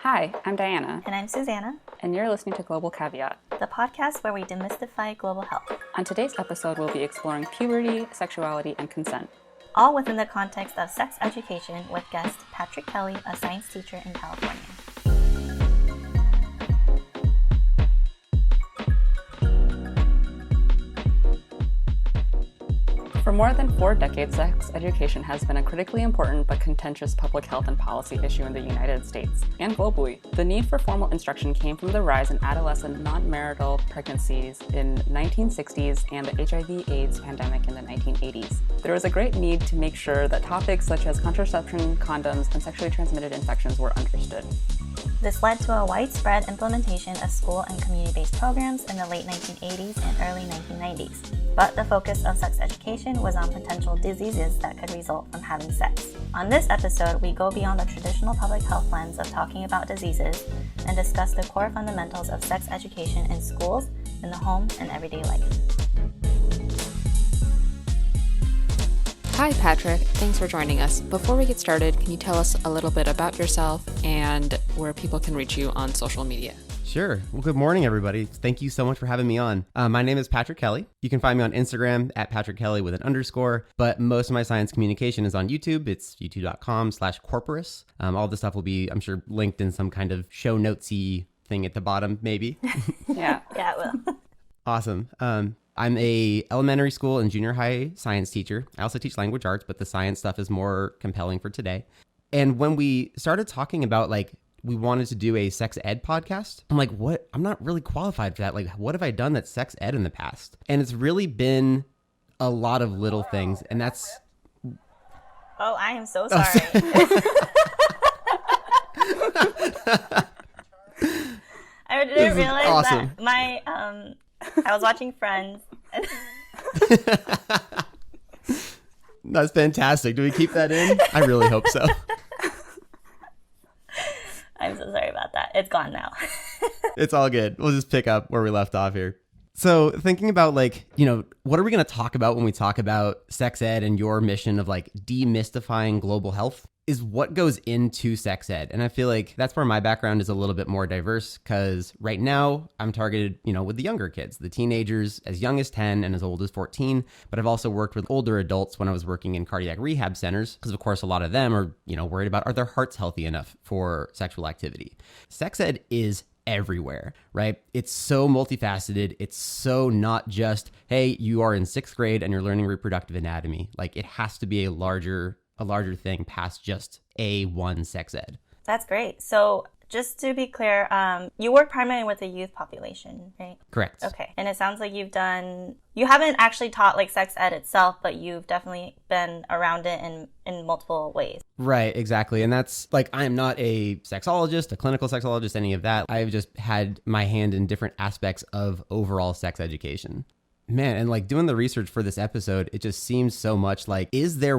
Hi, I'm Diana. And I'm Susanna. And you're listening to Global Caveat, the podcast where we demystify global health. On today's episode, we'll be exploring puberty, sexuality, and consent. All within the context of sex education with guest Patrick Kelly, a science teacher in California. For more than 4 decades, sex education has been a critically important but contentious public health and policy issue in the United States and globally. The need for formal instruction came from the rise in adolescent non-marital pregnancies in the 1960s and the HIV/AIDS pandemic in the 1980s. There was a great need to make sure that topics such as contraception, condoms, and sexually transmitted infections were understood. This led to a widespread implementation of school and community-based programs in the late 1980s and early 1990s. But the focus of sex education was on potential diseases that could result from having sex. On this episode, we go beyond the traditional public health lens of talking about diseases and discuss the core fundamentals of sex education in schools, in the home, and everyday life. Hi, Patrick. Thanks for joining us. Before we get started, can you tell us a little bit about yourself and where people can reach you on social media? Sure. Well, good morning, everybody. Thank you so much for having me on. My name is Patrick Kelly. You can find me on Instagram at Patrick Kelly with an underscore, but most of my science communication is on YouTube. It's youtube.com/corporus. All this stuff will be, I'm sure, linked in some kind of show notesy thing at the bottom, maybe. Yeah, it will. Awesome. I'm a elementary school and junior high science teacher. I also teach language arts, but the science stuff is more compelling for today. And when we started talking about we wanted to do a sex ed podcast, I'm like, what? I'm not really qualified for that. Like, what have I done that's sex ed in the past? And it's really been a lot of little things. And that's... Oh, I am so sorry. I didn't realize awesome. That my... I was watching Friends. That's fantastic. Do we keep that in? I really hope so. I'm so sorry about that. It's gone now. It's all good. We'll just pick up where we left off here. So thinking about what are we going to talk about when we talk about sex ed and your mission of demystifying global health is what goes into sex ed. And I feel like that's where my background is a little bit more diverse because right now I'm targeted, with the younger kids, the teenagers as young as 10 and as old as 14. But I've also worked with older adults when I was working in cardiac rehab centers because, of course, a lot of them are, worried about are their hearts healthy enough for sexual activity. Sex ed is everywhere, right? It's so multifaceted. It's so not just, hey, you are in 6th grade and you're learning reproductive anatomy. It has to be a larger thing past just A1 sex ed. That's great. So just to be clear, you work primarily with the youth population, right? Correct. Okay. And it sounds like you haven't actually taught sex ed itself, but you've definitely been around it in multiple ways. Right, exactly. And that's I am not a sexologist, a clinical sexologist, any of that. I've just had my hand in different aspects of overall sex education. Man, and doing the research for this episode, it just seems so much is there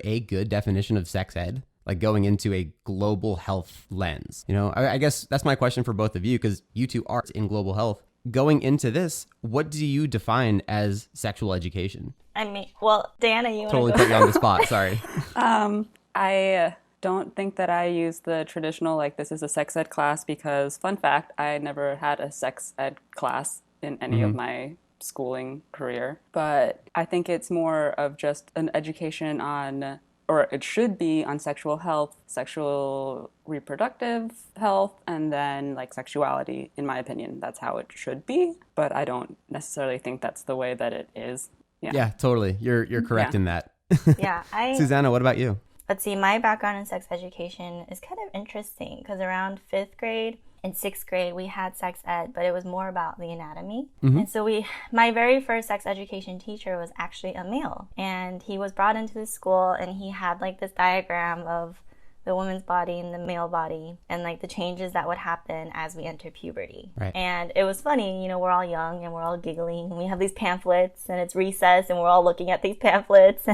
a good definition of sex ed? Going into a global health lens? I guess that's my question for both of you because you two are in global health. Going into this, what do you define as sexual education? Diana, you totally put you on the spot. Sorry. I don't think that I use the traditional, this is a sex ed class because, fun fact, I never had a sex ed class in any of my schooling career. But I think it's more of just an education on, or it should be on sexual health, sexual reproductive health, and then sexuality, in my opinion. That's how it should be. But I don't necessarily think that's the way that it is. Yeah, totally. You're correct in that. Yeah. Susanna, what about you? Let's see, my background in sex education is kind of interesting because around 5th grade and 6th grade, we had sex ed, but it was more about the anatomy. And so my very first sex education teacher was actually a male. And he was brought into the school and he had this diagram of the woman's body and the male body and the changes that would happen as we enter puberty. Right. And it was funny, we're all young and we're all giggling and we have these pamphlets and it's recess and we're all looking at these pamphlets.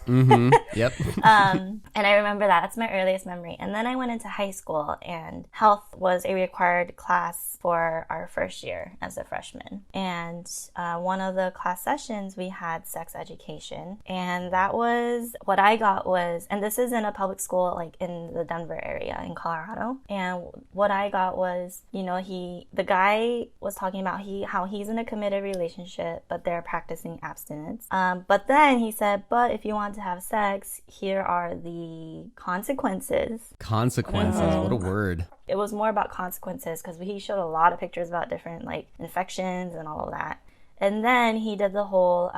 Yep. And I remember that's my earliest memory. And then I went into high school and health was a required class for our first year as a freshman. And one of the class sessions we had sex education, and that was what I got was, and this is in a public school in in the Denver area in Colorado. And what I got was, you know, the guy was talking about how he's in a committed relationship, but they're practicing abstinence. But then he said, but if you want to have sex, here are the consequences. Consequences, what a word. It was more about consequences because he showed a lot of pictures about different like infections and all of that. And then he did the whole,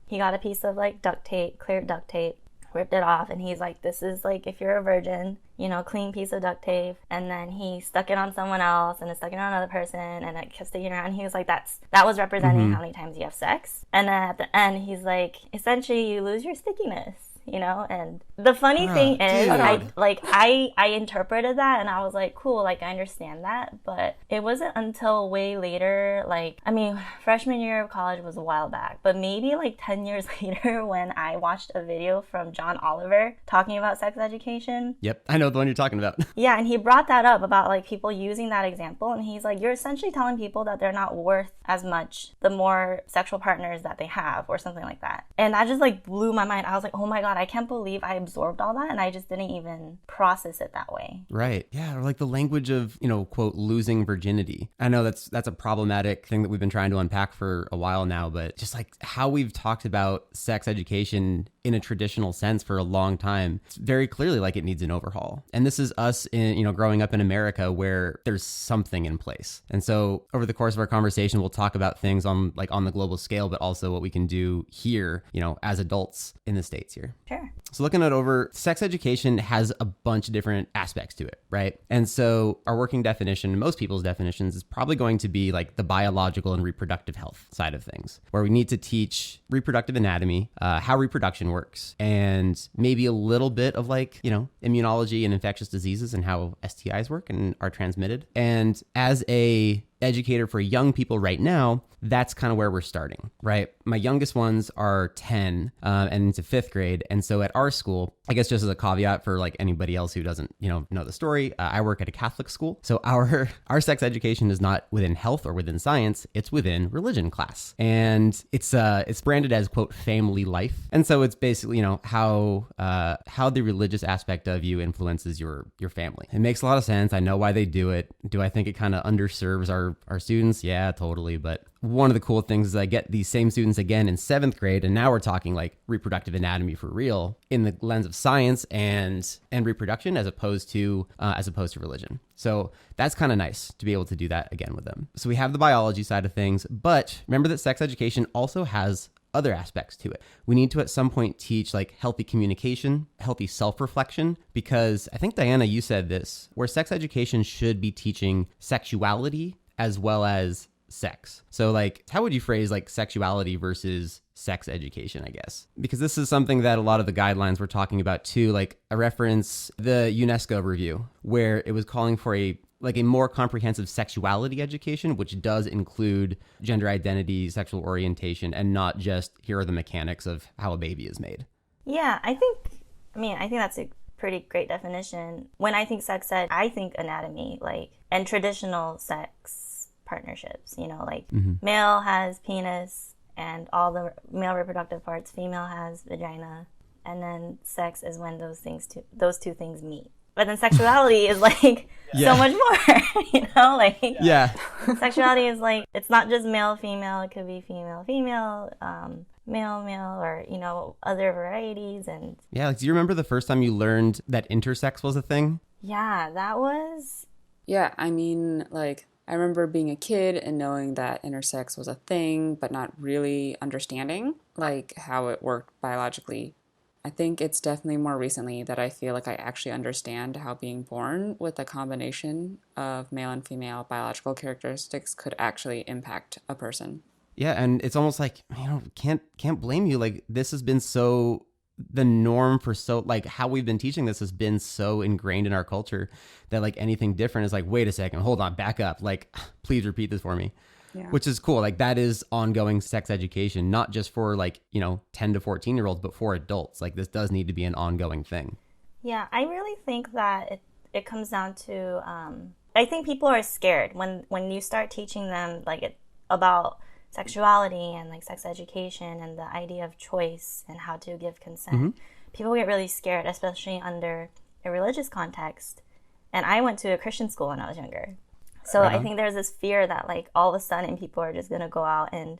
he got a piece of like duct tape, clear duct tape, ripped it off, and he's like, this is like if you're a virgin, you know, clean piece of duct tape. And then he stuck it on someone else and it stuck it on another person and it kept sticking around. He was like, that was representing how many times you have sex. And then at the end, he's like, essentially you lose your stickiness. You know, and the funny thing is, I interpreted that and I was like, cool, like I understand that, but it wasn't until way later, like, I mean, freshman year of college was a while back, but maybe like 10 years later when I watched a video from John Oliver talking about sex education. Yep, I know the one you're talking about. Yeah, and he brought that up about like people using that example, and he's like, you're essentially telling people that they're not worth as much the more sexual partners that they have or something like that. And that just like blew my mind. I was like, oh my God, I can't believe I absorbed all that and I just didn't even process it that way. Right. Yeah. Or like the language of, you know, quote, losing virginity. I know that's a problematic thing that we've been trying to unpack for a while now, but just like how we've talked about sex education in a traditional sense for a long time, it's very clearly like it needs an overhaul. And this is us in, you know, growing up in America where there's something in place. And so over the course of our conversation, we'll talk about things on the global scale, but also what we can do here, you know, as adults in the States here. Sure. So looking at over, sex education has a bunch of different aspects to it, right? And so our working definition, most people's definitions, is probably going to be like the biological and reproductive health side of things, where we need to teach reproductive anatomy, how reproduction works, and maybe a little bit of like, you know, immunology and infectious diseases and how STIs work and are transmitted. And as a educator for young people right now, that's kind of where we're starting, right? My youngest ones are 10 and into 5th grade. And so at our school, I guess just as a caveat for like anybody else who doesn't, you know the story, I work at a Catholic school. So our sex education is not within health or within science, it's within religion class. And it's branded as, quote, family life. And so it's basically, you know, how the religious aspect of you influences your family. It makes a lot of sense. I know why they do it. Do I think it kind of underserves our students? Yeah, totally. But one of the cool things is I get these same students again in 7th grade, and now we're talking like reproductive anatomy for real in the lens of science and reproduction as opposed to religion. So that's kind of nice to be able to do that again with them. So we have the biology side of things, but remember that sex education also has other aspects to it. We need to at some point teach like healthy communication, healthy self-reflection, because I think, Diana, you said this, where sex education should be teaching sexuality as well as sex. So like, how would you phrase like sexuality versus sex education, I guess? Because this is something that a lot of the guidelines were talking about too, like I reference the UNESCO review where it was calling for a more comprehensive sexuality education, which does include gender identity, sexual orientation, and not just here are the mechanics of how a baby is made. Yeah, I think that's a pretty great definition. When I think sex ed, I think anatomy, like, and traditional sex partnerships, you know, like male has penis and all the male reproductive parts, female has vagina, and then sex is when those two things meet. But then sexuality is like so much more, you know, like sexuality is like, it's not just male, female, it could be female, female, male, male, or, you know, other varieties. And yeah, like, do you remember the first time you learned that intersex was a thing? Yeah, that was... Yeah, I mean, like, I remember being a kid and knowing that intersex was a thing, but not really understanding, like, how it worked biologically. I think it's definitely more recently that I feel like I actually understand how being born with a combination of male and female biological characteristics could actually impact a person. Yeah, and it's almost like, you know, can't blame you. Like, this has been so the norm for so, like, how we've been teaching this has been so ingrained in our culture that like anything different is like, wait a second, hold on, back up. Like, please repeat this for me. Yeah. Which is cool. Like, that is ongoing sex education, not just for like, you know, 10 to 14-year-olds, but for adults. Like, this does need to be an ongoing thing. Yeah, I really think that it comes down to, I think people are scared when you start teaching them like about sexuality and like sex education and the idea of choice and how to give consent. People get really scared, especially under a religious context. And I went to a Christian school when I was younger. So I think there's this fear that like all of a sudden people are just going to go out and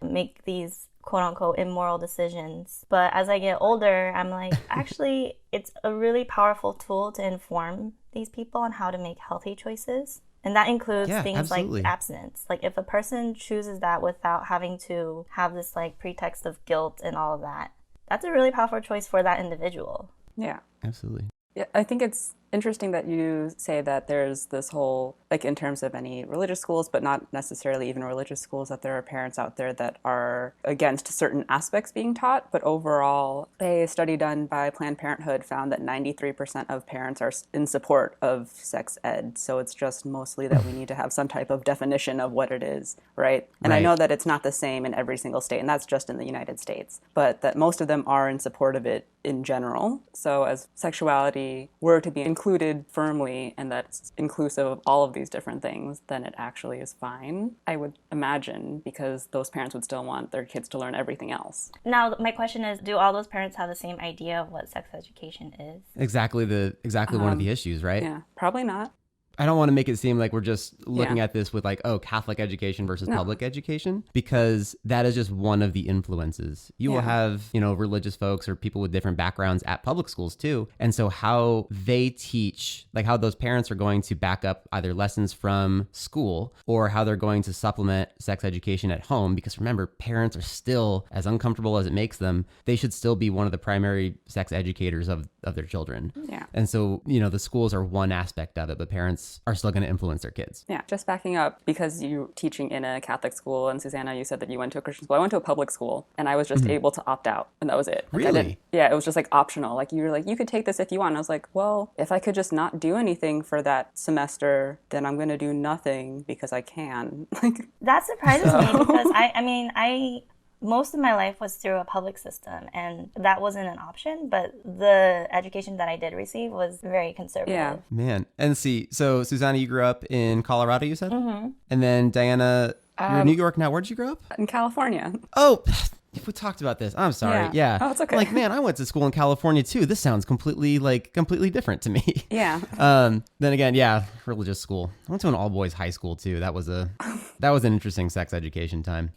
make these quote unquote immoral decisions. But as I get older, I'm like, actually, it's a really powerful tool to inform these people on how to make healthy choices. And that includes things like abstinence. Like if a person chooses that without having to have this like pretext of guilt and all of that, that's a really powerful choice for that individual. Yeah. Absolutely. Yeah, I think it's interesting that you say that there's this whole, like in terms of any religious schools, but not necessarily even religious schools, that there are parents out there that are against certain aspects being taught. But overall, a study done by Planned Parenthood found that 93% of parents are in support of sex ed. So it's just mostly that we need to have some type of definition of what it is, right? And I know that it's not the same in every single state, and that's just in the United States, but that most of them are in support of it in general. So as sexuality were to be included firmly and that's inclusive of all of these different things, then it actually is fine, I would imagine, because those parents would still want their kids to learn everything else. Now, my question is, do all those parents have the same idea of what sex education is? Exactly one of the issues, right? Yeah, probably not. I don't want to make it seem like we're just looking at this with like, oh, Catholic education versus public education, because that is just one of the influences. You will have, religious folks or people with different backgrounds at public schools too. And so how they teach, like how those parents are going to back up either lessons from school or how they're going to supplement sex education at home. Because remember, parents are still, as uncomfortable as it makes them, they should still be one of the primary sex educators of their children. Yeah. And so, the schools are one aspect of it, but parents are still going to influence their kids. Yeah, just backing up, because you're teaching in a Catholic school, and Susanna, you said that you went to a Christian school. I went to a public school, and I was just able to opt out, and that was it. Like, really? Yeah, it was just like optional. Like you were like, you could take this if you want. And I was like, well, if I could just not do anything for that semester, then I'm going to do nothing because I can. That surprises me because I most of my life was through a public system, and that wasn't an option, but the education that I did receive was very conservative. Yeah. Man. And so Susanna, you grew up in Colorado, you said? Mm-hmm. And then Diana, you're in New York now. Where did you grow up? In California. Oh, we talked about this. I'm sorry. Yeah. Oh, it's okay. Like, man, I went to school in California too. This sounds completely different to me. Yeah. Then again, religious school. I went to an all boys high school too. That was an interesting sex education time.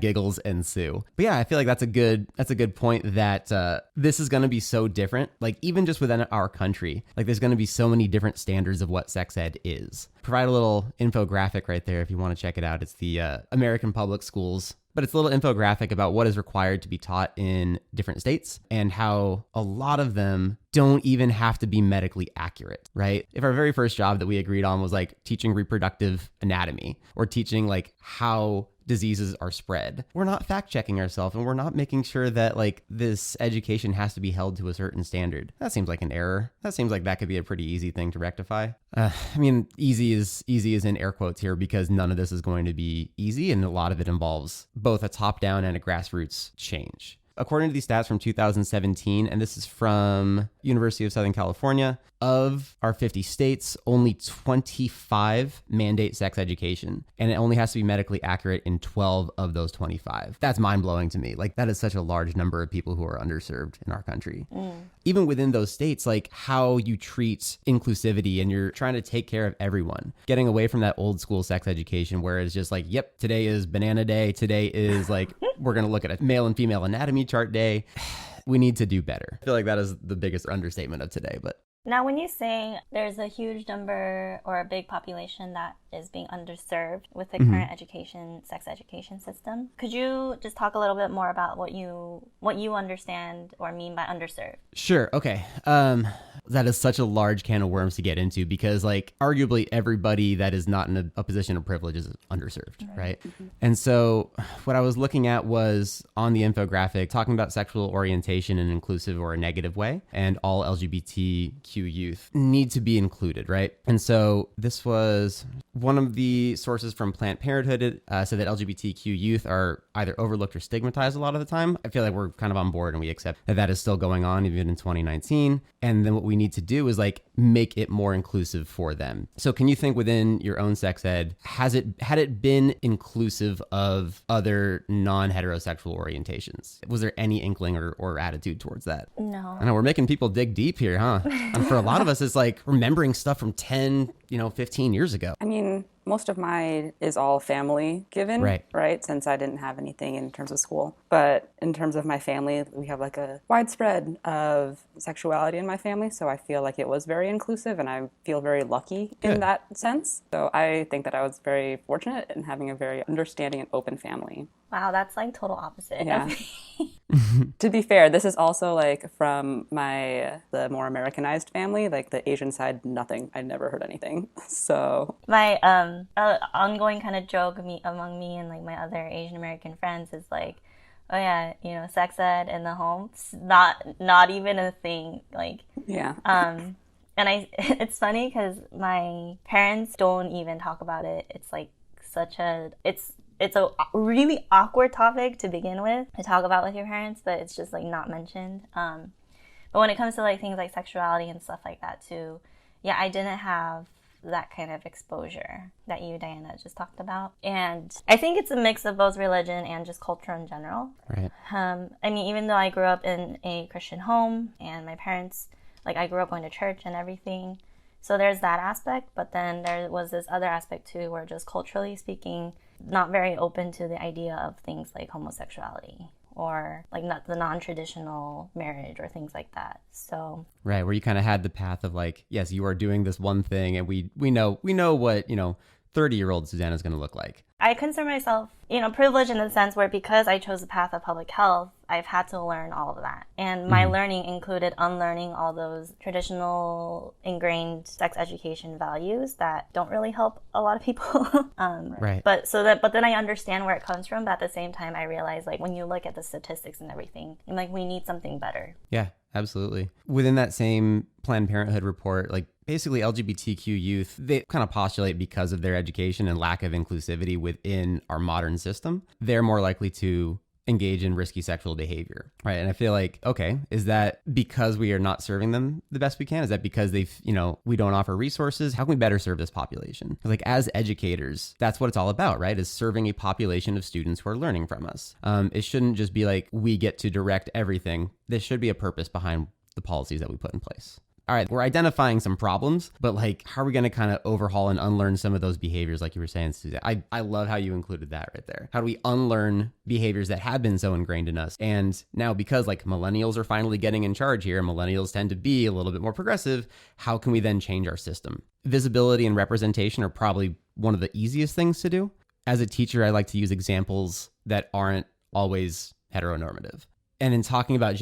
Giggles ensue. But yeah, I feel like that's a good point that this is going to be so different. Like even just within our country, like there's going to be so many different standards of what sex ed is. Provide a little infographic right there if you want to check it out. It's the American Public Schools. But it's a little infographic about what is required to be taught in different states and how a lot of them don't even have to be medically accurate, right? If our very first job that we agreed on was like teaching reproductive anatomy or teaching like how diseases are spread, we're not fact checking ourselves and we're not making sure that like this education has to be held to a certain standard. That seems like an error. That seems like that could be a pretty easy thing to rectify. Easy is in air quotes here because none of this is going to be easy, and a lot of it involves both a top-down and a grassroots change. According to these stats from 2017, and this is from University of Southern California, of our 50 states, only 25 mandate sex education, and it only has to be medically accurate in 12 of those 25. That's mind-blowing to me. Like, that is such a large number of people who are underserved in our country. Even within those states, like how you treat inclusivity and you're trying to take care of everyone, getting away from that old school sex education where it's just like, yep, today is banana day. Today is like, we're going to look at a male and female anatomy chart day. We need to do better. I feel like that is the biggest understatement of today, but. Now, when you say there's a huge number or a big population that is being underserved with the current sex education system, could you just talk a little bit more about what you understand or mean by underserved? Sure. Okay. That is such a large can of worms to get into because, like, arguably everybody that is not in a position of privilege is underserved, right? Mm-hmm. And so what I was looking at was on the infographic talking about sexual orientation in an inclusive or a negative way, and all LGBTQ youth need to be included, right? And so this was One of the sources from Planned Parenthood said that LGBTQ youth are either overlooked or stigmatized a lot of the time. I feel like we're kind of on board and we accept that that is still going on even in 2019. And then what we need to do is like make it more inclusive for them. So can you think within your own sex ed, had it been inclusive of other non-heterosexual orientations? Was there any inkling or attitude towards that? No. I know we're making people dig deep here, huh? And for a lot of us, it's like remembering stuff from 10, 15 years ago. I mean, most of mine is all family given, right? Since I didn't have anything in terms of school. But in terms of my family, we have like a widespread of sexuality in my family. So I feel like it was very inclusive and I feel very lucky in that sense. So I think that I was very fortunate in having a very understanding and open family. Wow, that's like total opposite. Yeah. To be fair, this is also like from the more Americanized family, like the Asian side, nothing. I never heard anything. So my ongoing kind of joke among me and like my other Asian American friends is like, oh yeah, sex ed in the home, it's not even a thing. Like, yeah. And it's funny because my parents don't even talk about it. It's like it's a really awkward topic to begin with to talk about with your parents, but it's just like not mentioned. But when it comes to like things like sexuality and stuff like that too, yeah, I didn't have that kind of exposure that you, Diana, just talked about. And I think it's a mix of both religion and just culture in general. Right. I mean, even though I grew up in a Christian home and my parents, like I grew up going to church and everything, so there's that aspect, but then there was this other aspect too where just culturally speaking, not very open to the idea of things like homosexuality or like not the non-traditional marriage or things like that. So right, where you kind of had the path of like, yes, you are doing this one thing and we know what 30-year-old Susanna's going to look like. I consider myself, privileged in the sense where because I chose the path of public health, I've had to learn all of that. And my learning included unlearning all those traditional ingrained sex education values that don't really help a lot of people. Right. But then I understand where it comes from. But at the same time, I realize like when you look at the statistics and everything, I'm like, we need something better. Yeah, absolutely. Within that same Planned Parenthood report, like basically LGBTQ youth, they kind of postulate because of their education and lack of inclusivity within our modern system, they're more likely to engage in risky sexual behavior, right? And I feel like, okay, is that because we are not serving them the best we can? Is that because we don't offer resources? How can we better serve this population? Like as educators, that's what it's all about, right? Is serving a population of students who are learning from us. It shouldn't just be like we get to direct everything. There should be a purpose behind the policies that we put in place. All right, we're identifying some problems, but like, how are we going to kind of overhaul and unlearn some of those behaviors like you were saying, Suzanne? I love how you included that right there. How do we unlearn behaviors that have been so ingrained in us? And now because like millennials are finally getting in charge here, millennials tend to be a little bit more progressive, how can we then change our system? Visibility and representation are probably one of the easiest things to do. As a teacher, I like to use examples that aren't always heteronormative. And in talking about,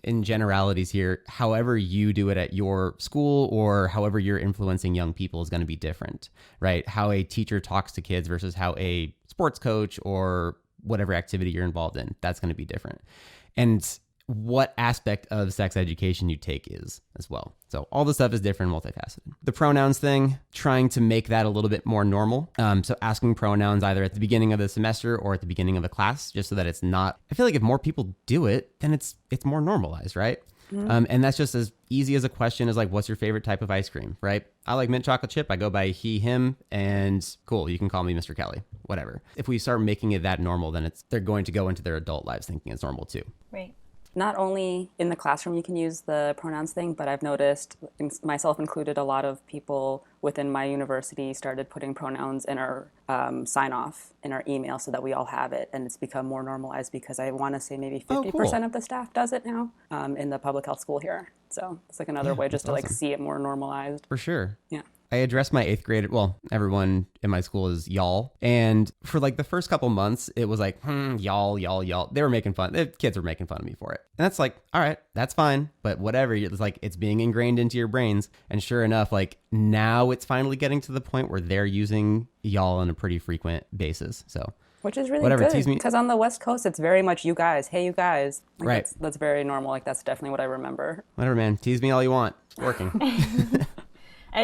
in generalities here, however you do it at your school or however you're influencing young people is going to be different, right? How a teacher talks to kids versus how a sports coach or whatever activity you're involved in, that's going to be different. And what aspect of sex education you take is as well. So all the stuff is different, multifaceted. The pronouns thing, trying to make that a little bit more normal. So asking pronouns either at the beginning of the semester or at the beginning of the class, just so that it's not, I feel like if more people do it, then it's more normalized, right? Mm-hmm. And that's just as easy as a question as like, what's your favorite type of ice cream, right? I like mint chocolate chip. I go by he, him, and cool, you can call me Mr. Kelly, whatever. If we start making it that normal, then they're going to go into their adult lives thinking it's normal too. Right. Not only in the classroom you can use the pronouns thing, but I've noticed, myself included, a lot of people within my university started putting pronouns in our sign-off in our email so that we all have it, and it's become more normalized because I want to say maybe 50% of the staff does it now in the public health school here. So it's like another way just to like see it more normalized. For sure. Yeah. I addressed my 8th grade, everyone in my school is y'all. And for like the first couple months, it was like, y'all. They were making fun. The kids were making fun of me for it. And that's like, all right, that's fine. But whatever, it's like, it's being ingrained into your brains. And sure enough, like now it's finally getting to the point where they're using y'all on a pretty frequent basis. So which is really good, because on the West Coast, it's very much you guys. Hey, you guys. Like right. That's very normal. Like that's definitely what I remember. Whatever, man. Tease me all you want. It's working.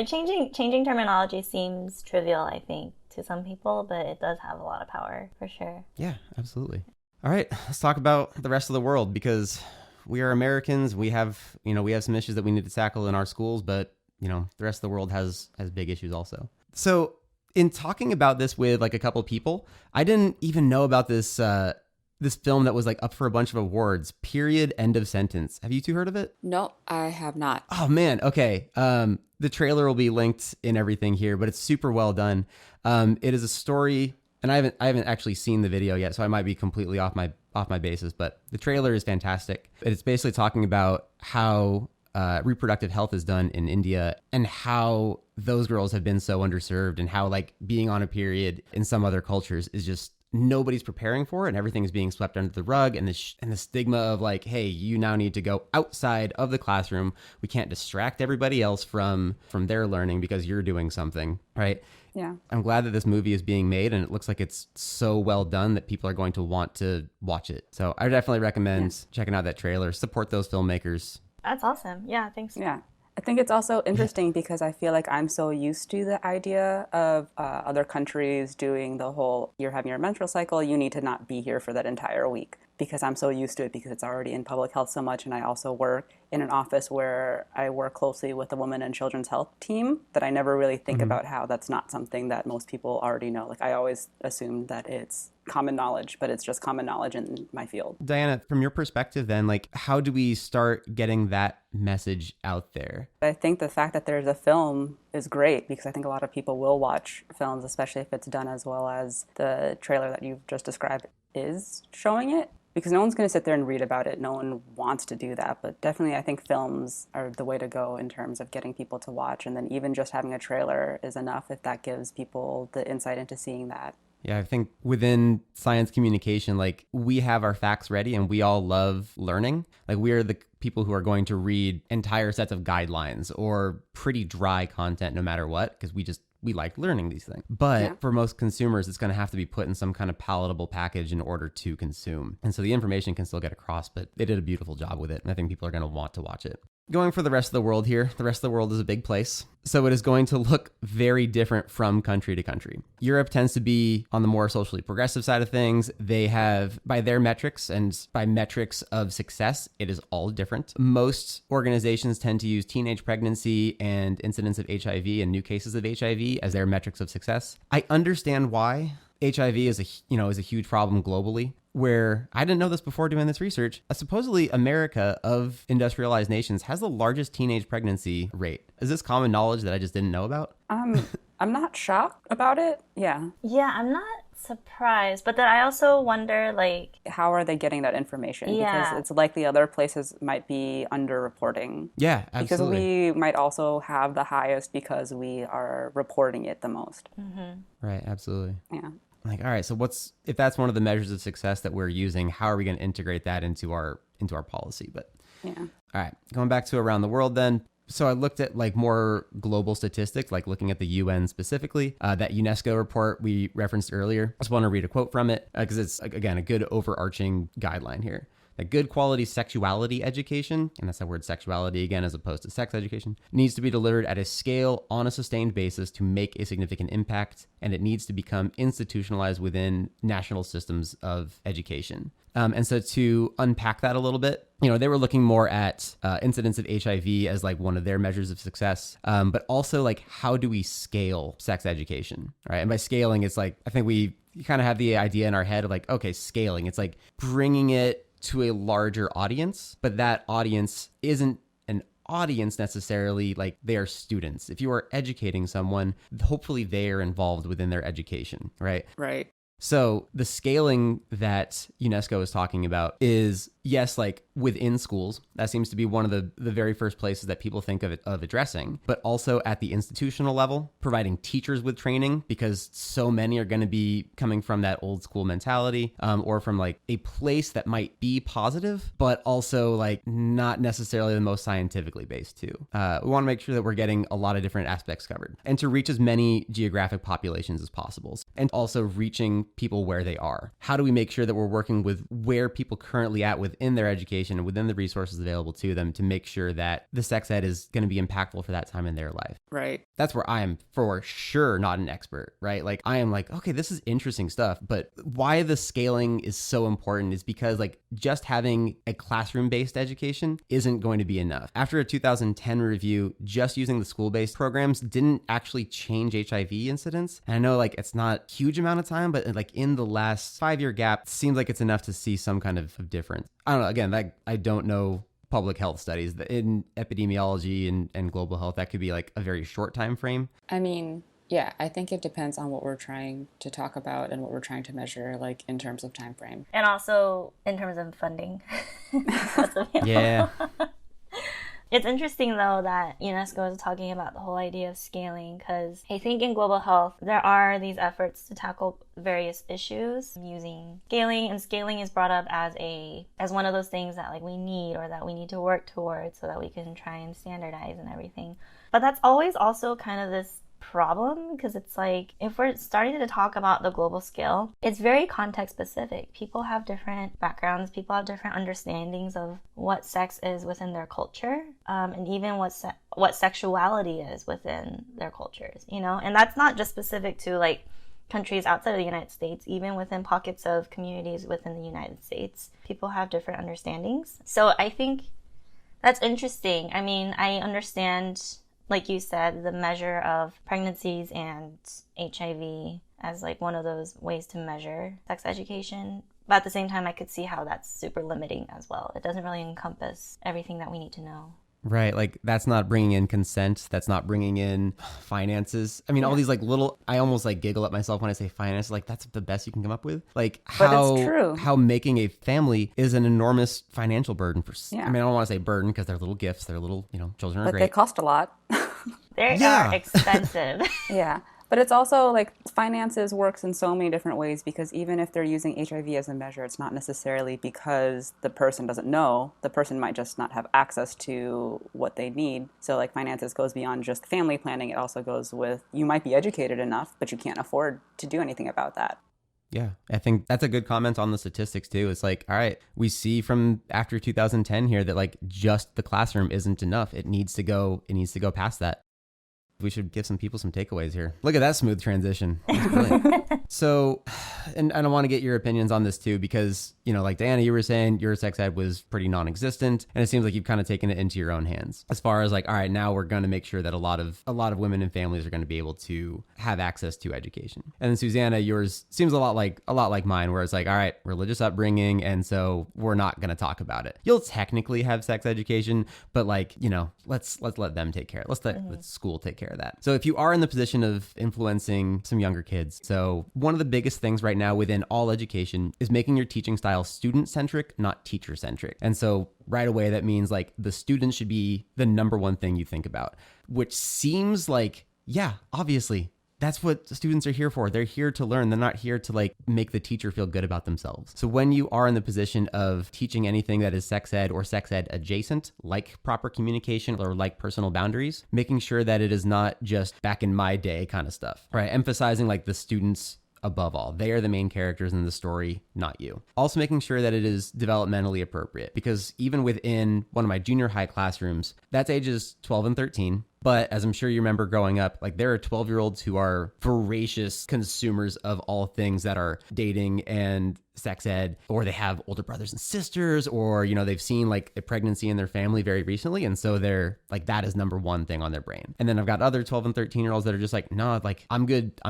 Changing terminology seems trivial, I think, to some people, but it does have a lot of power for sure. Yeah, absolutely. All right, let's talk about the rest of the world, because we are Americans. We have some issues that we need to tackle in our schools, but the rest of the world has big issues also. So in talking about this with like a couple of people, I didn't even know about this film that was like up for a bunch of awards, Period, End of Sentence. Have you two heard of it? No, I have not. Oh man. Okay. The trailer will be linked in everything here, but it's super well done. It is a story, and I haven't actually seen the video yet, so I might be completely off my basis, but the trailer is fantastic. It's basically talking about how reproductive health is done in India and how those girls have been so underserved, and how like being on a period in some other cultures is just nobody's preparing for it, and everything is being swept under the rug, and the stigma of like, hey, you now need to go outside of the classroom. We can't distract everybody else from their learning because you're doing something, right? Yeah. I'm glad that this movie is being made, and it looks like it's so well done that people are going to want to watch it. So I definitely recommend checking out that trailer. Support those filmmakers. That's awesome. Yeah, thanks. Yeah. I think it's also interesting because I feel like I'm so used to the idea of other countries doing the whole, you're having your menstrual cycle, you need to not be here for that entire week, because I'm so used to it because it's already in public health so much. And I also work in an office where I work closely with the women and children's health team, that I never really think about how that's not something that most people already know. Like I always assumed that it's common knowledge, but it's just common knowledge in my field. Diana, from your perspective then, like how do we start getting that message out there? I think the fact that there's a film is great, because I think a lot of people will watch films, especially if it's done as well as the trailer that you've just described is showing it. Because no one's going to sit there and read about it. No one wants to do that. But definitely I think films are the way to go in terms of getting people to watch. And then even just having a trailer is enough if that gives people the insight into seeing that. Yeah, I think within science communication, like we have our facts ready and we all love learning. Like we are the people who are going to read entire sets of guidelines or pretty dry content no matter what, because we like learning these things. But for most consumers, it's going to have to be put in some kind of palatable package in order to consume. And so the information can still get across, but they did a beautiful job with it. And I think people are going to want to watch it. Going for the rest of the world here, the rest of the world is a big place. So it is going to look very different from country to country. Europe tends to be on the more socially progressive side of things. They have, by their metrics and by metrics of success, it is all different. Most organizations tend to use teenage pregnancy and incidence of HIV and new cases of HIV as their metrics of success. I understand why. HIV is a huge problem globally, where I didn't know this before doing this research. Supposedly America of industrialized nations has the largest teenage pregnancy rate. Is this common knowledge that I just didn't know about? I'm not shocked about it. Yeah. Yeah, I'm not surprised, but then I also wonder, like, how are they getting that information? Yeah. Because it's likely other places might be underreporting. Yeah, absolutely. Because we might also have the highest because we are reporting it the most. Right, absolutely. Yeah. Like, all right, so if that's one of the measures of success that we're using, how are we going to integrate that into our policy? But Yeah. all right, going back to around the world then. So I looked at like more global statistics, like looking at the UN specifically, that UNESCO report we referenced earlier. I just want to read a quote from it because it's, again, a good overarching guideline here. That good quality sexuality education, and that's that word sexuality again as opposed to sex education, needs to be delivered at a scale on a sustained basis to make a significant impact, and it needs to become institutionalized within national systems of education. And so to unpack that a little bit, they were looking more at incidence of HIV as like one of their measures of success, but also like how do we scale sex education, right? And by scaling, it's like, I think we kind of have the idea in our head of like, okay, scaling, it's like bringing it to a larger audience, but that audience isn't an audience necessarily, like they are students. If you are educating someone, hopefully they are involved within their education, right? Right. So the scaling that UNESCO is talking about is, yes, like within schools. That seems to be one of the very first places that people think of addressing, but also at the institutional level, providing teachers with training, because so many are going to be coming from that old school mentality, or from like a place that might be positive, but also like not necessarily the most scientifically based too. We want to make sure that we're getting a lot of different aspects covered and to reach as many geographic populations as possible, and also reaching people where they are. How do we make sure that we're working with where people currently at with within their education and within the resources available to them to make sure that the sex ed is going to be impactful for that time in their life. Right. That's where I am for sure not an expert, right? Like I am like, okay, this is interesting stuff, but why the scaling is so important is because like just having a classroom-based education isn't going to be enough. After a 2010 review, just using the school-based programs didn't actually change HIV incidence. And I know like it's not a huge amount of time, but like in the last 5-year gap, it seems like it's enough to see some kind of difference. I don't know. Again, that I don't know public health studies. In epidemiology and global health, that could be like a very short time frame. I mean, yeah, I think it depends on what we're trying to talk about and what we're trying to measure, like in terms of time frame. And also in terms of funding. Yeah. It's interesting, though, that UNESCO is talking about the whole idea of scaling, because I think in global health, there are these efforts to tackle various issues using scaling, and scaling is brought up as one of those things that like we need or that we need to work towards so that we can try and standardize and everything. But that's always also kind of this problem, because it's like if we're starting to talk about the global scale, it's very context specific. People have different backgrounds, people have different understandings of what sex is within their culture, and even what sexuality is within their cultures, and that's not just specific to like countries outside of the United States. Even within pockets of communities within the United States, people have different understandings. So I think that's interesting. I mean, I understand, like you said, the measure of pregnancies and HIV as like one of those ways to measure sex education. But at the same time, I could see how that's super limiting as well. It doesn't really encompass everything that we need to know. Right. Like that's not bringing in consent. That's not bringing in finances. I mean, all these like little, I almost like giggle at myself when I say finance. Like that's the best you can come up with. Like But it's true. how making a family is an enormous financial burden for, Yeah. I mean, I don't want to say burden because they're little gifts. They're little, children are But great. they cost a lot. They Yeah. are expensive. Yeah. But it's also like finances works in so many different ways, because even if they're using HIV as a measure, it's not necessarily because the person doesn't know. The person might just not have access to what they need. So like finances goes beyond just family planning. It also goes with you might be educated enough, but you can't afford to do anything about that. Yeah, I think that's a good comment on the statistics too. It's like, all right, we see from after 2010 here that like just the classroom isn't enough. It needs to go past that. We should give some people some takeaways here. Look at that smooth transition. That's brilliant. So, and I don't want to get your opinions on this too, because, like Diana, you were saying your sex ed was pretty non-existent, and it seems like you've kind of taken it into your own hands as far as like, all right, now we're going to make sure that a lot of women and families are going to be able to have access to education. And then Susanna, yours seems a lot like mine, where it's like, all right, religious upbringing, and so we're not going to talk about it. You'll technically have sex education, but like, let's let them take care of it. Let school take care of that. So if you are in the position of influencing some younger kids, so one of the biggest things right now within all education is making your teaching style student-centric, not teacher-centric. And so right away, that means like the student should be the number one thing you think about, which seems like, yeah, obviously, that's what students are here for. They're here to learn. They're not here to like make the teacher feel good about themselves. So when you are in the position of teaching anything that is sex ed or sex ed adjacent, like proper communication or like personal boundaries, making sure that it is not just back in my day kind of stuff, right? Emphasizing like the students above all. They are the main characters in the story, not you. Also making sure that it is developmentally appropriate, because even within one of my junior high classrooms, that's ages 12 and 13. But as I'm sure you remember growing up, like there are 12-year-olds who are voracious consumers of all things that are dating and sex ed, or they have older brothers and sisters, or, they've seen like a pregnancy in their family very recently. And so they're like, that is number one thing on their brain. And then I've got other 12 and 13-year-olds that are just like, no, like I'm good.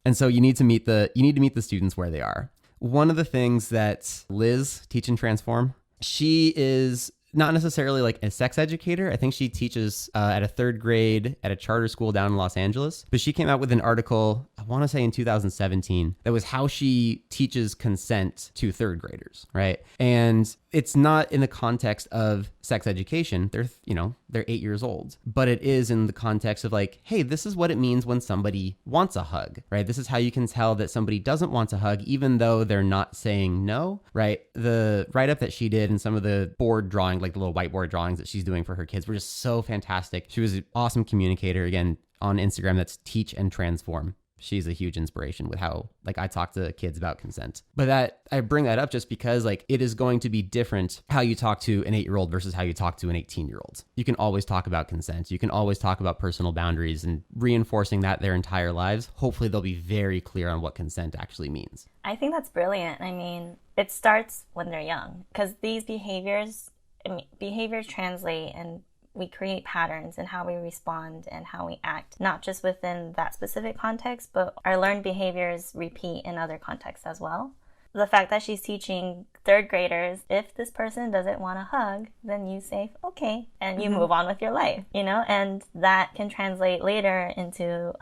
And so you need to meet the students where they are. One of the things that Liz, Teach and Transform, she is not necessarily like a sex educator. I think she teaches at a 3rd grade at a charter school down in Los Angeles. But she came out with an article, I want to say in 2017, that was how she teaches consent to 3rd graders, right? And it's not in the context of sex education. They're 8 years old, but it is in the context of like, hey, this is what it means when somebody wants a hug, right? This is how you can tell that somebody doesn't want a hug, even though they're not saying no, right? The write-up that she did and some of the board drawing, like the little whiteboard drawings that she's doing for her kids were just so fantastic. She was an awesome communicator. Again, on Instagram, that's Teach and Transform. she's a huge inspiration with how like I talk to kids about consent. But that I bring that up just because like it is going to be different how you talk to an 8-year-old versus how you talk to an 18-year-old. You can always talk about consent. You can always talk about personal boundaries, and reinforcing that their entire lives. Hopefully they'll be very clear on what consent actually means. I think that's brilliant. I mean, it starts when they're young because these behaviors translate, and we create patterns in how we respond and how we act, not just within that specific context, but our learned behaviors repeat in other contexts as well. The fact that she's teaching third graders, if this person doesn't want a hug, then you say, okay, and you move on with your life, you know, and that can translate later into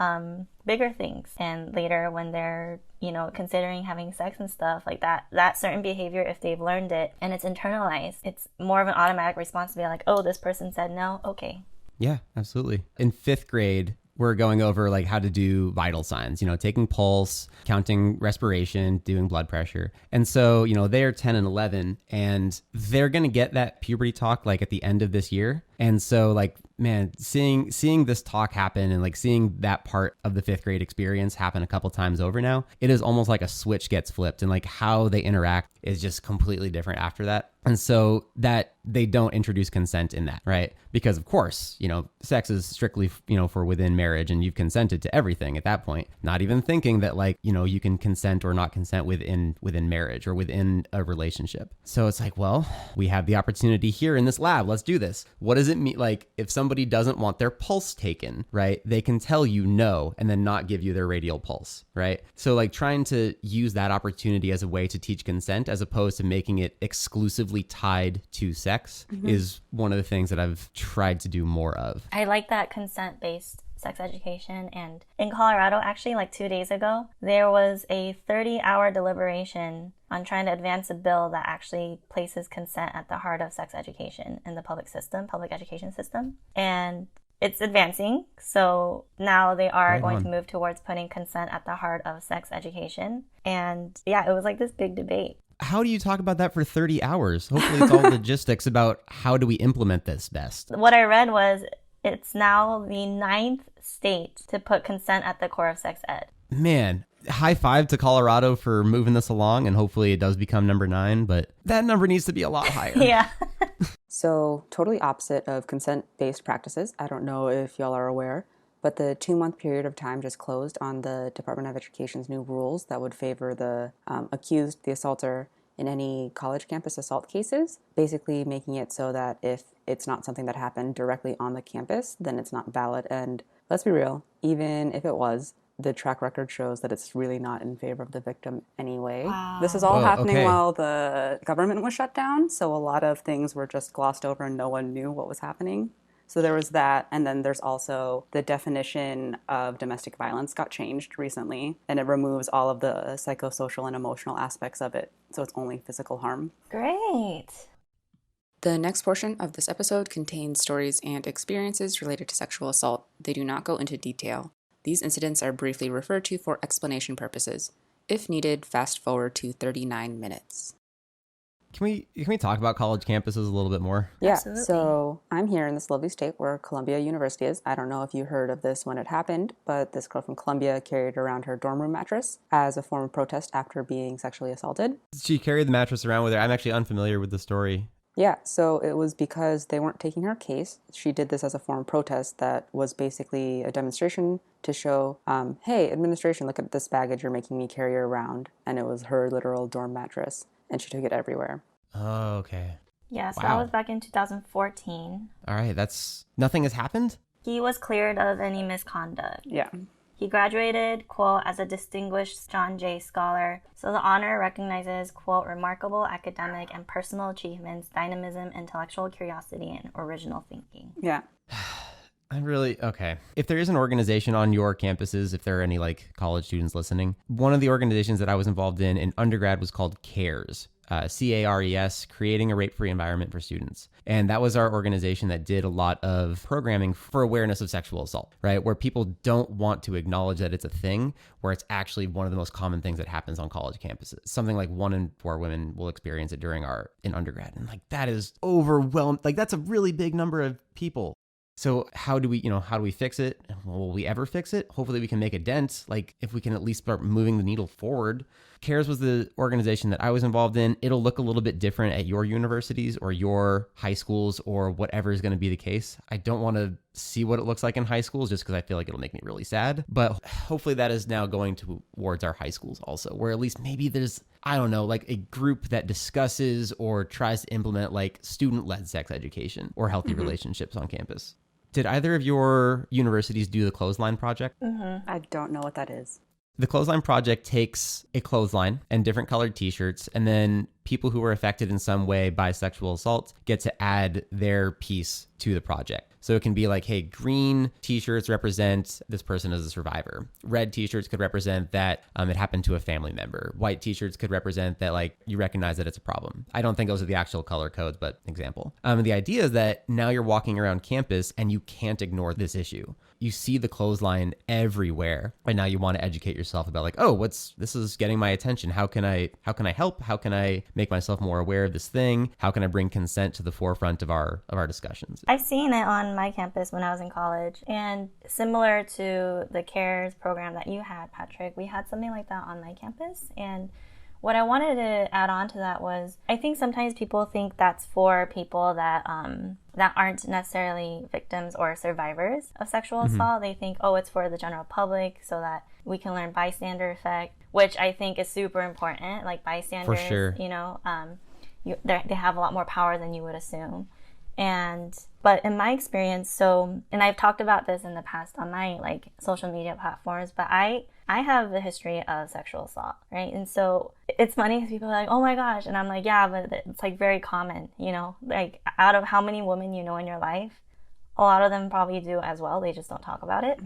bigger things. And later when they're, you know, considering having sex and stuff like that certain behavior, if they've learned it and it's internalized, it's more of an automatic response to be like, oh, this person said no, okay. Yeah, absolutely. In 5th grade, we're going over like how to do vital signs, you know, taking pulse, counting respiration, doing blood pressure. And so, you know, they're 10 and 11 and they're going to get that puberty talk like at the end of this year. And so like, man, seeing this talk happen and like seeing that part of the 5th grade experience happen a couple times over now, it is almost like a switch gets flipped and like how they interact is just completely different after that. And so that they don't introduce consent in that, right? Because of course, you know, sex is strictly, you know, for within marriage and you've consented to everything at that point, not even thinking that like, you know, you can consent or not consent within marriage or within a relationship. So it's like, well, we have the opportunity here in this lab. Let's do this. What does it mean? Like if somebody doesn't want their pulse taken, right? They can tell you no and then not give you their radial pulse, right? So like trying to use that opportunity as a way to teach consent as opposed to making it exclusively tied to sex is one of the things that I've tried to do more of. I like that consent-based sex education. And in Colorado, actually, like 2 days ago, there was a 30-hour deliberation on trying to advance a bill that actually places consent at the heart of sex education in the public education system. And it's advancing. So now they are going to move towards putting consent at the heart of sex education. And yeah, it was like this big debate. How do you talk about that for 30 hours? Hopefully it's all logistics about how do we implement this best. What I read was it's now the 9th state to put consent at the core of sex ed. Man, high five to Colorado for moving this along, and hopefully it does become number 9, but that number needs to be a lot higher. Yeah. So totally opposite of consent-based practices. I don't know if y'all are aware, but the 2-month period of time just closed on the Department of Education's new rules that would favor the accused, the assaulter, in any college campus assault cases, basically making it so that if it's not something that happened directly on the campus, then it's not valid. And let's be real, even if it was, the track record shows that it's really not in favor of the victim anyway. Wow. This is all happening while the government was shut down, so a lot of things were just glossed over and no one knew what was happening. So there was that, and then there's also the definition of domestic violence got changed recently, and it removes all of the psychosocial and emotional aspects of it, so it's only physical harm. Great. The next portion of this episode contains stories and experiences related to sexual assault. They do not go into detail. These incidents are briefly referred to for explanation purposes. If needed, fast forward to 39 minutes. Can we talk about college campuses a little bit more? Yeah, Absolutely. so I'm here in this lovely state where Columbia University is. I don't know if you heard of this when it happened, but this girl from Columbia carried around her dorm room mattress as a form of protest after being sexually assaulted. She carried the mattress around with her. I'm actually unfamiliar with the story. Yeah, so it was because they weren't taking her case. She did this as a form of protest that was basically a demonstration to show, hey, administration, look at this baggage you're making me carry around. And it was her literal dorm mattress, and she took it everywhere. Oh, okay. Yeah, so Wow. that was back in 2014. All right, nothing has happened? He was cleared of any misconduct. Yeah. He graduated, quote, as a distinguished John Jay Scholar. So the honor recognizes, quote, remarkable academic and personal achievements, dynamism, intellectual curiosity, and original thinking. Yeah. Okay. If there is an organization on your campuses, if there are any like college students listening, one of the organizations that I was involved in undergrad was called CARES. CARES, Creating a Rape-Free Environment for Students. And that was our organization that did a lot of programming for awareness of sexual assault, right? Where people don't want to acknowledge that it's a thing, where it's actually one of the most common things that happens on college campuses. Something like 1 in 4 women will experience it in undergrad. And like that is overwhelming. Like that's a really big number of people. So how do we fix it? Will we ever fix it? Hopefully we can make a dent, like if we can at least start moving the needle forward. CARES was the organization that I was involved in. It'll look a little bit different at your universities or your high schools or whatever is going to be the case. I don't want to see what it looks like in high schools just because I feel like it'll make me really sad. But hopefully that is now going towards our high schools also, where at least maybe there's, I don't know, like a group that discusses or tries to implement like student-led sex education or healthy relationships on campus. Did either of your universities do the Clothesline Project? I don't know what that is. The Clothesline Project takes a clothesline and different colored t-shirts, and then people who were affected in some way by sexual assault get to add their piece to the project. So it can be like, hey, green t-shirts represent this person as a survivor. Red t-shirts could represent that it happened to a family member. White t-shirts could represent that like you recognize that it's a problem. I don't think those are the actual color codes, but example. The idea is that now you're walking around campus and you can't ignore this issue. You see the clothesline everywhere, and now you want to educate yourself about like, oh, this is getting my attention. How can I help? How can I make myself more aware of this thing? How can I bring consent to the forefront of our discussions? I've seen it on my campus when I was in college, and similar to the CARES program that you had, Patrick, we had something like that on my campus. And what I wanted to add on to that was, I think sometimes people think that's for people that aren't necessarily victims or survivors of sexual assault. They think, oh, it's for the general public so that we can learn bystander effect, which I think is super important. Like bystanders, for sure. They have a lot more power than you would assume. But in my experience, and I've talked about this in the past on my like social media platforms, but I have a history of sexual assault, right? And so it's funny because people are like, oh my gosh. And I'm like, yeah, but it's like very common, like out of how many women you know in your life, a lot of them probably do as well. They just don't talk about it.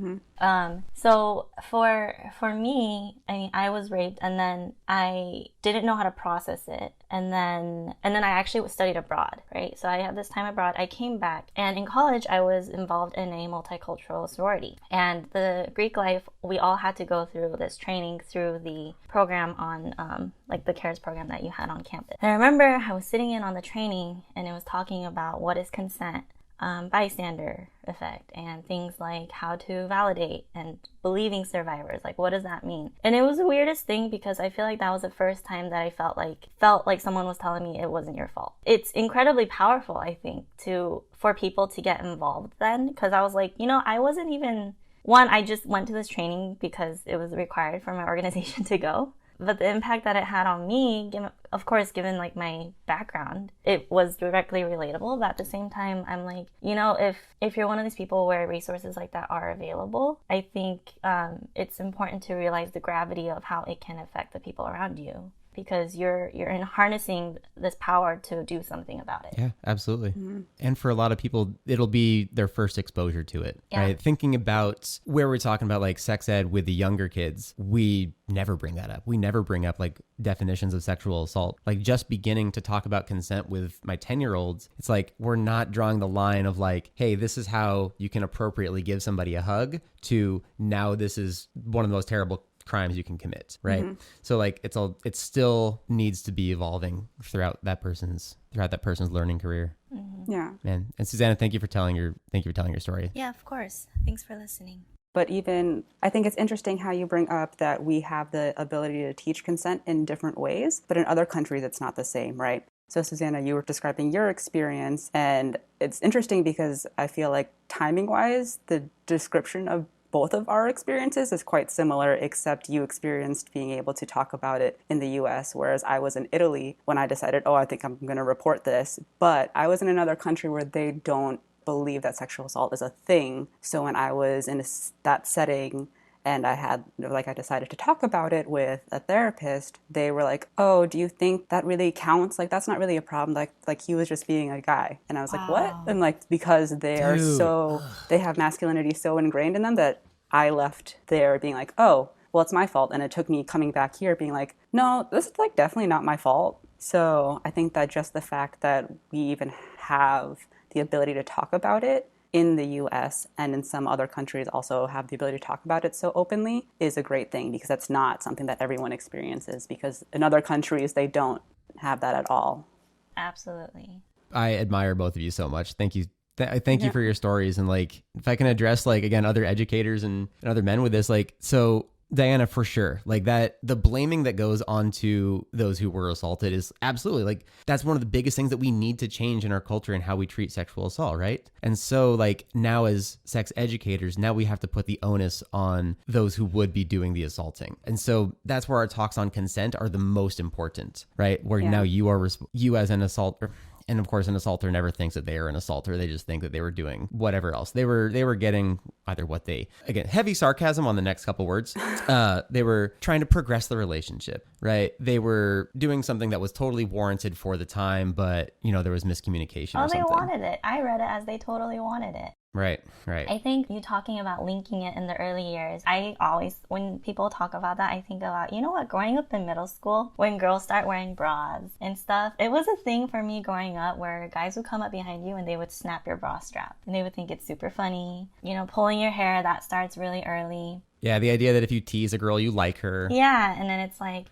So for me, I mean, I was raped and then I didn't know how to process it. And then I actually studied abroad, right? So I had this time abroad. I came back, and in college, I was involved in a multicultural sorority. And the Greek life, we all had to go through this training through the program on, like the CARES program that you had on campus. And I remember I was sitting in on the training, and it was talking about what is consent, bystander effect, and things like how to validate and believing survivors. Like, what does that mean? And it was the weirdest thing because I feel like that was the first time that I felt like someone was telling me it wasn't your fault. It's incredibly powerful, I think, for people to get involved then, because I was like, I wasn't even one. I just went to this training because it was required for my organization to go. But the impact that it had on me, given like my background, it was directly relatable. But at the same time, I'm like, if you're one of these people where resources like that are available, I think it's important to realize the gravity of how it can affect the people around you, because you're in harnessing this power to do something about it. Yeah, absolutely. And for a lot of people, it'll be their first exposure to it, right? Thinking about where we're talking about like sex ed with the younger kids, we never bring that up. We never bring up like definitions of sexual assault. Like just beginning to talk about consent with my 10-year-olds, it's like we're not drawing the line of like, hey, this is how you can appropriately give somebody a hug, to now this is one of the most terrible crimes you can commit, right? So like it still needs to be evolving throughout that person's learning career. Yeah. And Susanna, thank you for telling your story. Yeah, of course. Thanks for listening. But even, I think it's interesting how you bring up that we have the ability to teach consent in different ways, but in other countries it's not the same, right? So Susanna, you were describing your experience, and it's interesting because I feel like timing-wise, the description of both of our experiences is quite similar, except you experienced being able to talk about it in the US, whereas I was in Italy when I decided, I think I'm going to report this. But I was in another country where they don't believe that sexual assault is a thing. So when I was in that setting and I decided to talk about it with a therapist, they were like, oh, do you think that really counts? Like, that's not really a problem. Like he was just being a guy. And I was like, what? And like, because they have masculinity so ingrained in them that I left there being like, oh, well, it's my fault. And it took me coming back here being like, no, this is like definitely not my fault. So I think that just the fact that we even have the ability to talk about it in the US and in some other countries also have the ability to talk about it so openly is a great thing, because that's not something that everyone experiences, because in other countries they don't have that at all. Absolutely. I admire both of you so much. Thank you I thank you for your stories. And like, if I can address like, again, other educators and other men with this, like, so Diana, for sure, like that, the blaming that goes onto those who were assaulted is absolutely like, that's one of the biggest things that we need to change in our culture and how we treat sexual assault, right? And so like now as sex educators, now we have to put the onus on those who would be doing the assaulting. And so that's where our talks on consent are the most important, right? Where now you are, you as an assaulter. And of course, an assaulter never thinks that they are an assaulter. They just think that they were doing whatever else. They were getting either what they, again, heavy sarcasm on the next couple words. They were trying to progress the relationship, right? They were doing something that was totally warranted for the time, but, you know, there was miscommunication or something. They wanted it. I read it as they totally wanted it. Right. I think you talking about linking it in the early years, I always, when people talk about that, I think about, you know what, growing up in middle school, when girls start wearing bras and stuff, it was a thing for me growing up where guys would come up behind you and they would snap your bra strap. And they would think it's super funny. You know, pulling your hair, that starts really early. Yeah, the idea that if you tease a girl, you like her. Yeah, and then it's like,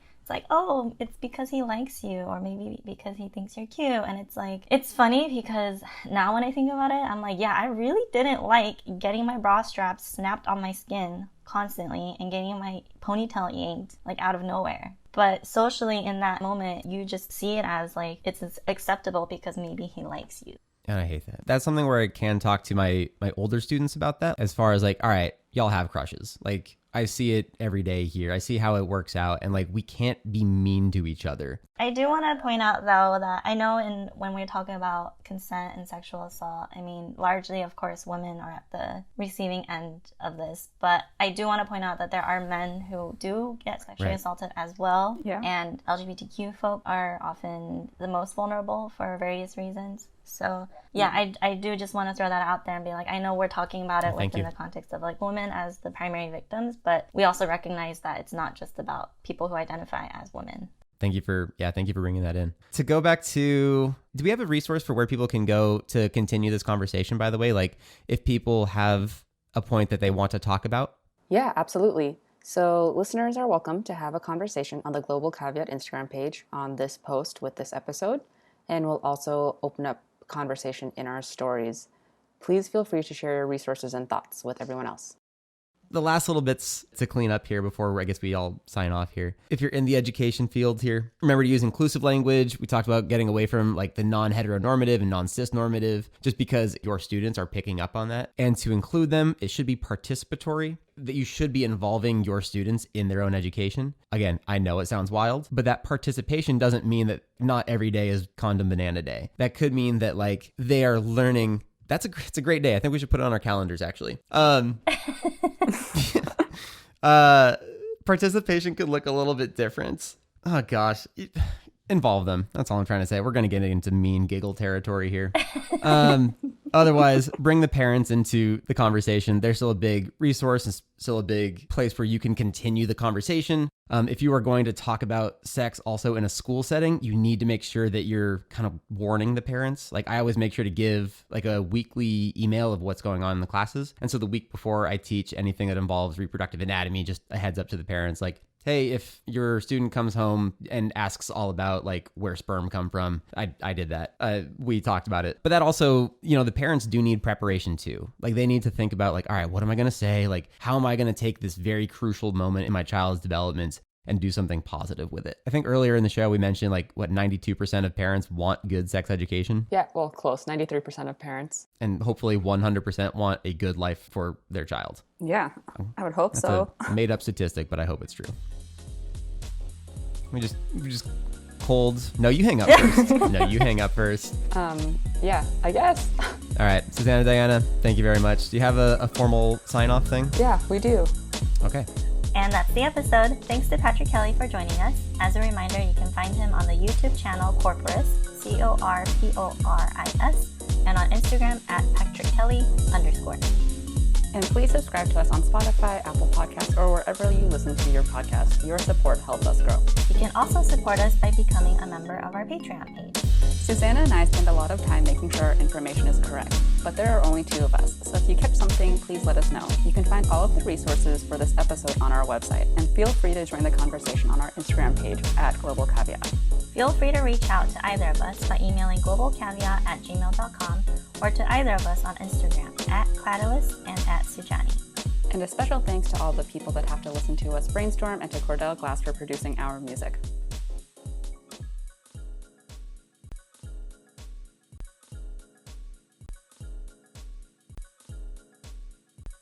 oh, it's because he likes you, or maybe because he thinks you're cute. And it's like, it's funny because now when I think about it, I'm like, yeah, I really didn't like getting my bra strap snapped on my skin constantly and getting my ponytail yanked like out of nowhere. But socially in that moment, you just see it as like, it's acceptable because maybe he likes you. And I hate that. That's something where I can talk to my older students about that, as far as like, all right, y'all have crushes. Like, I see it every day here. I see how it works out. And like, we can't be mean to each other. I do want to point out though that I know when we're talking about consent and sexual assault, I mean, largely, of course, women are at the receiving end of this. But I do want to point out that there are men who do get sexually assaulted as well. Yeah. And LGBTQ folk are often the most vulnerable for various reasons. So yeah, I do just want to throw that out there and be like, I know we're talking about it within the context of like women as the primary victims, but we also recognize that it's not just about people who identify as women. Thank you for bringing that in. To go back to, do we have a resource for where people can go to continue this conversation, by the way? Like if people have a point that they want to talk about? Yeah, absolutely. So listeners are welcome to have a conversation on the Global Caveat Instagram page on this post with this episode. And we'll also open up conversation in our stories. Please feel free to share your resources and thoughts with everyone else. The last little bits to clean up here before I guess we all sign off here. If you're in the education field here, remember to use inclusive language. We talked about getting away from like the non-heteronormative and non-cis normative, just because your students are picking up on that. And to include them, it should be participatory, that you should be involving your students in their own education. Again, I know it sounds wild, but that participation doesn't mean that not every day is Condom Banana Day. That could mean that like they are learning. It's a great day. I think we should put it on our calendars, actually. Participation could look a little bit different. Oh, gosh. Involve them. That's all I'm trying to say. We're going to get into mean giggle territory here. Otherwise, bring the parents into the conversation. They're still a big resource and still a big place where you can continue the conversation. If you are going to talk about sex also in a school setting, you need to make sure that you're kind of warning the parents. Like I always make sure to give like a weekly email of what's going on in the classes. And so the week before I teach anything that involves reproductive anatomy, just a heads up to the parents, like, hey, if your student comes home and asks all about like where sperm come from, I did that. We talked about it. But that also, you know, the parents do need preparation too. Like they need to think about like, all right, what am I going to say? Like, how am I going to take this very crucial moment in my child's development and do something positive with it? I think earlier in the show, we mentioned like what 92% of parents want good sex education. Yeah, well, close. 93% of parents. And hopefully 100% want a good life for their child. Yeah, I would hope That's so. a made up statistic, but I hope it's true. We just cold. No, you hang up first. No, you hang up first. Yeah, I guess. All right, Susanna, Diana, thank you very much. Do you have a formal sign off thing? Yeah, we do. Okay. And that's the episode. Thanks to Patrick Kelly for joining us. As a reminder, you can find him on the YouTube channel Corporis, CORPORIS, and on Instagram at PatrickKelly_. And please subscribe to us on Spotify, Apple Podcasts, or wherever you listen to your podcast. Your support helps us grow. You can also support us by becoming a member of our Patreon page. Susanna and I spend a lot of time making sure our information is correct, but there are only two of us, so if you catch something, please let us know. You can find all of the resources for this episode on our website, and feel free to join the conversation on our Instagram page @Global Caveat. Feel free to reach out to either of us by emailing globalcaveat@gmail.com or to either of us on Instagram @Cladois and @Sujani. And a special thanks to all the people that have to listen to us brainstorm and to Cordell Glass for producing our music.